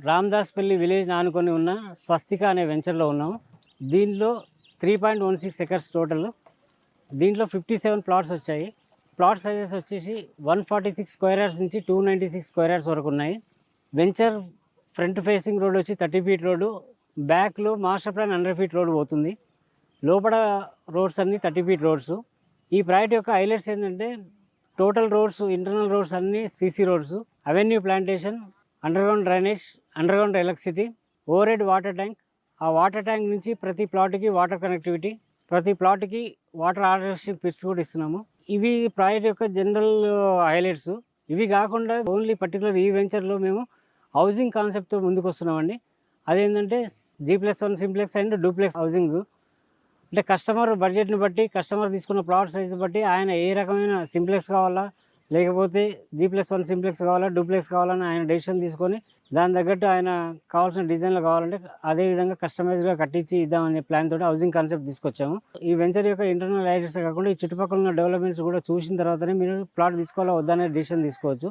రామదాస్పల్లి village ఆనుకొని ఉన్న స్వస్తిక అనే వెంచర్లో ఉన్నాము. దీనిలో 3.16 ఎకర్స్ టోటల్. దీంట్లో 57 ప్లాట్స్ వచ్చాయి. ప్లాట్ సైజెస్ వచ్చేసి 146 స్క్వేర్ యార్డ్స్ నుంచి 296 స్క్వేర్ యార్డ్స్ వరకు ఉన్నాయి. వెంచర్ ఫ్రంట్ ఫేసింగ్ రోడ్ వచ్చి 30 ఫీట్ రోడ్డు, బ్యాక్లో మాస్టర్ ప్లాన్ 100 ఫీట్ రోడ్ పోతుంది. లోపల రోడ్స్ అన్నీ 30 ఫీట్ రోడ్స్. ఈ ప్రాజెక్ట్ యొక్క హైలైట్స్ ఏంటంటే టోటల్ రోడ్స్, ఇంటర్నల్ రోడ్స్ అన్నీ CC roads, avenue plantation, underground drainage, underground electricity, overhead water tank. ఆ వాటర్ ట్యాంక్ నుంచి ప్రతి ప్లాట్కి వాటర్ కనెక్టివిటీ, ప్రతి ప్లాట్కి వాటర్ హార్వెస్టింగ్ పిట్స్ కూడా ఇస్తున్నాము. ఇవి ప్రాజెక్ట్ యొక్క జనరల్ హైలైట్స్. ఇవి కాకుండా ఓన్లీ పర్టికులర్ ఈ వెంచర్లో మేము హౌసింగ్ కాన్సెప్ట్తో ముందుకు వస్తున్నామండి. అదేంటంటే G+1 simplex and duplex housing. అంటే కస్టమర్ బడ్జెట్ని బట్టి, కస్టమర్ తీసుకున్న ప్లాట్ సైజు బట్టి ఆయన ఏ రకమైన సింప్లెక్స్ కావాలా, లేకపోతే G+1 సింప్లెక్స్ కావాలా, డూప్లెక్స్ కావాలని ఆయన డెసిషన్ తీసుకొని దాని తగ్గట్టు ఆయన కావాల్సిన డిజైన్లు కావాలంటే అదే విధంగా కస్టమైజ్గా కట్టించి ఇద్దామనే ప్లాన్ తోటి హౌసింగ్ కాన్సెప్ట్ తీసుకొచ్చాము. ఈ వెంచర్ యొక్క ఇంటర్నల్ హైలైట్స్ కాకుండా ఈ చుట్టుపక్కల ఉన్న డెవలప్మెంట్స్ కూడా చూసిన తర్వాతనే మీరు ప్లాట్ తీసుకోవాలా వద్దనే డిసిషన్ తీసుకోవచ్చు.